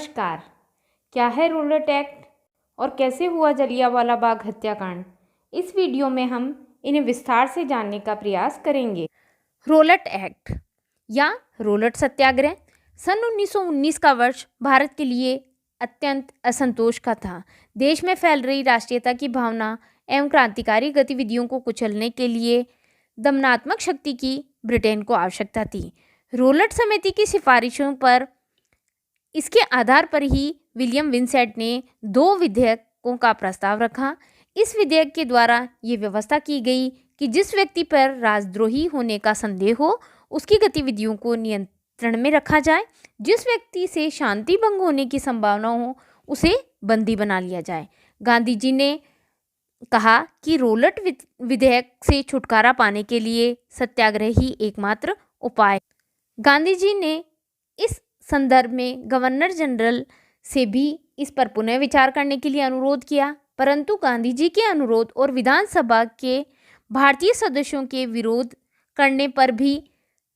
नमस्कार। क्या है रोलट एक्ट और कैसे हुआ जलियांवाला बाग हत्याकांड? इस वीडियो में हम इन्हें विस्तार से जानने का प्रयास करेंगे। रोलट एक्ट या रोलट सत्याग्रह सन 1919 का वर्ष भारत के लिए अत्यंत असंतोष का था। देश में फैल रही राष्ट्रीयता की भावना एवं क्रांतिकारी गतिविधियों को कुचलने के लिए दमनात्मक शक्ति की ब्रिटेन को आवश्यकता थी। रोलट समिति की सिफारिशों पर इसके आधार पर ही विलियम विंसेंट ने 2 विधेयकों का प्रस्ताव रखा। इस विधेयक के द्वारा ये व्यवस्था की गई कि जिस व्यक्ति पर राजद्रोही होने का संदेह हो उसकी गतिविधियों को नियंत्रण में रखा जाए। जिस व्यक्ति से शांति भंग होने की संभावना हो उसे बंदी बना लिया जाए। गांधी जी ने कहा कि रोलट विधेयक से छुटकारा पाने के लिए सत्याग्रह ही एकमात्र उपाय। गांधी जी ने इस संदर्भ में गवर्नर जनरल से भी इस पर पुनः विचार करने के लिए अनुरोध किया, परंतु गांधी जी के अनुरोध और विधानसभा के भारतीय सदस्यों के विरोध करने पर भी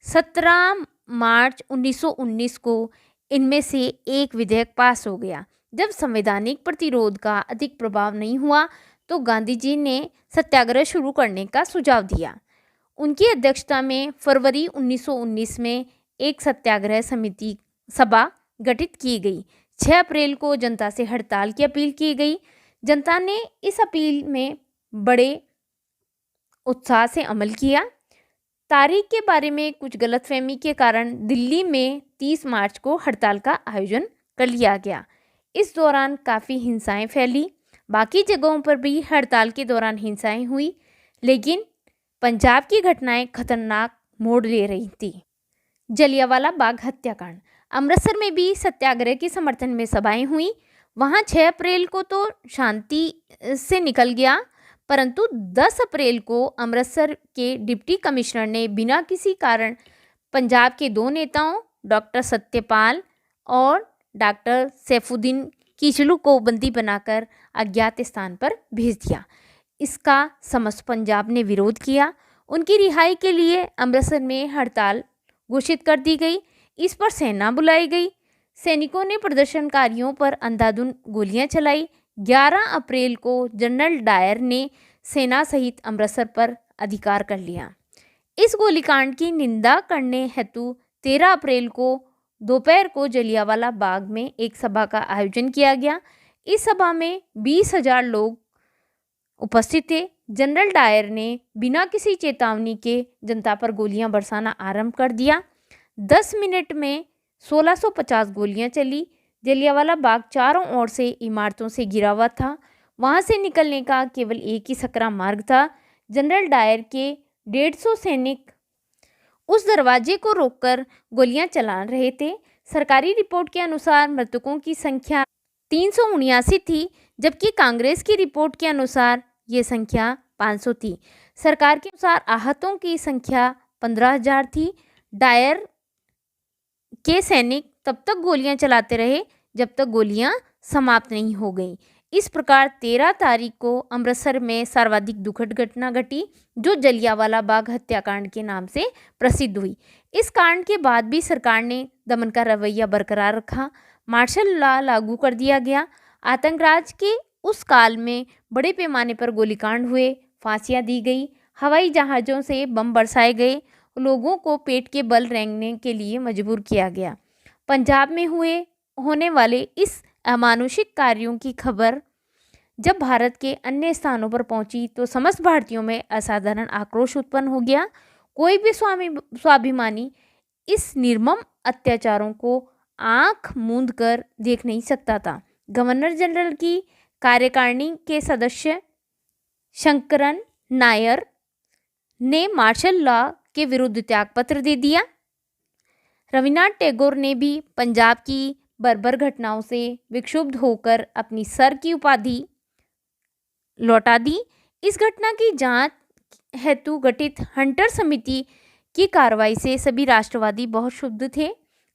17 मार्च 1919 को इनमें से एक विधेयक पास हो गया। जब संवैधानिक प्रतिरोध का अधिक प्रभाव नहीं हुआ तो गांधी जी ने सत्याग्रह शुरू करने का सुझाव दिया। उनकी अध्यक्षता में फरवरी 1919 में एक सत्याग्रह सभा गठित की गई। 6 अप्रैल को जनता से हड़ताल की अपील की गई। जनता ने इस अपील में बड़े उत्साह से अमल किया। तारीख के बारे में कुछ गलतफहमी के कारण दिल्ली में 30 मार्च को हड़ताल का आयोजन कर लिया गया। इस दौरान काफ़ी हिंसाएं फैली। बाकी जगहों पर भी हड़ताल के दौरान हिंसाएं हुई, लेकिन पंजाब की घटनाएं खतरनाक मोड़ ले रही थी। जलियांवाला बाग हत्याकांड। अमृतसर में भी सत्याग्रह के समर्थन में सभाएं हुई। वहां 6 अप्रैल को तो शांति से निकल गया, परंतु 10 अप्रैल को अमृतसर के डिप्टी कमिश्नर ने बिना किसी कारण पंजाब के 2 नेताओं डॉक्टर सत्यपाल और डॉक्टर सैफुद्दीन कीचलू को बंदी बनाकर अज्ञात स्थान पर भेज दिया। इसका समस्त पंजाब ने विरोध किया। उनकी रिहाई के लिए अमृतसर में हड़ताल घोषित कर दी गई। इस पर सेना बुलाई गई। सैनिकों ने प्रदर्शनकारियों पर अंधाधुंध गोलियां चलाई। 11 अप्रैल को जनरल डायर ने सेना सहित अमृतसर पर अधिकार कर लिया। इस गोलीकांड की निंदा करने हेतु 13 अप्रैल को दोपहर को जलियांवाला बाग में एक सभा का आयोजन किया गया। इस सभा में 20,000 लोग उपस्थित थे। जनरल डायर ने बिना किसी चेतावनी के जनता पर गोलियां बरसाना आरंभ कर दिया। 10 मिनट में 1650 गोलियां चली। जलियांवाला बाग चारों ओर से इमारतों से घिरा हुआ था। वहां से निकलने का केवल एक ही सकरा मार्ग था। जनरल डायर के 150 सैनिक उस दरवाजे को रोककर गोलियां चला रहे थे। सरकारी रिपोर्ट के अनुसार मृतकों की संख्या 379 थी, जबकि कांग्रेस की रिपोर्ट के अनुसार ये संख्या 500 थी। सरकार के अनुसार आहतों की संख्या 15,000 थी। डायर के सैनिक तब तक गोलियां चलाते रहे जब तक गोलियां समाप्त नहीं हो गईं। इस प्रकार 13 तारीख को अमृतसर में सर्वाधिक दुखद घटना घटी, जो जलियांवाला बाग हत्याकांड के नाम से प्रसिद्ध हुई। इस कांड के बाद भी सरकार ने दमन का रवैया बरकरार रखा। मार्शल लॉ लागू कर दिया गया। आतंकराज के उस काल में बड़े पैमाने पर गोलीकांड हुए, फांसियां दी गई, हवाई जहाज़ों से बम बरसाए गए, लोगों को पेट के बल रेंगने के लिए मजबूर किया गया। पंजाब में होने वाले इस अमानुषिक कार्यों की खबर जब भारत के अन्य स्थानों पर पहुंची तो समस्त भारतीयों में असाधारण आक्रोश उत्पन्न हो गया। कोई भी स्वाभिमानी इस निर्मम अत्याचारों को आंख मूंद कर देख नहीं सकता था। गवर्नर जनरल की कार्यकारिणी के सदस्य शंकरन नायर ने मार्शल लॉ के विरुद्ध त्यागपत्र दे दिया। रविन्द्रनाथ टैगोर ने भी पंजाब की बर्बर घटनाओं से विक्षुब्ध होकर अपनी सर की उपाधि लौटा दी। इस घटना की जांच हेतु गठित हंटर समिति की कार्रवाई से सभी राष्ट्रवादी बहुत क्षुब्ध थे।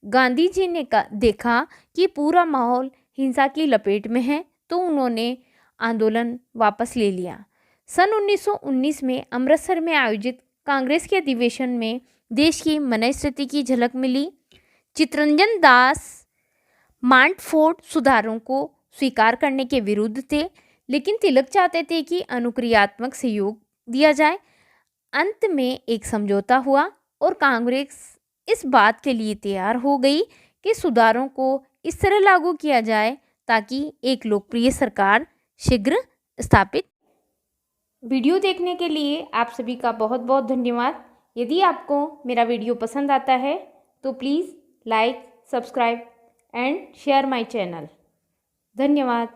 गांधी जी ने देखा कि पूरा माहौल हिंसा की लपेट में है, तो उन्होंने आंदोलन वापस ले लिया। सन 1919 में अमृतसर में आयोजित कांग्रेस के अधिवेशन में देश की मनस्थिति की झलक मिली। चित्तरंजन दास मांटफोर्ड सुधारों को स्वीकार करने के विरुद्ध थे, लेकिन तिलक चाहते थे कि अनुक्रियात्मक सहयोग दिया जाए। अंत में एक समझौता हुआ और कांग्रेस इस बात के लिए तैयार हो गई कि सुधारों को इस तरह लागू किया जाए ताकि एक लोकप्रिय सरकार शीघ्र स्थापित। वीडियो देखने के लिए आप सभी का बहुत बहुत धन्यवाद। यदि आपको मेरा वीडियो पसंद आता है तो please like, subscribe and share my channel. धन्यवाद।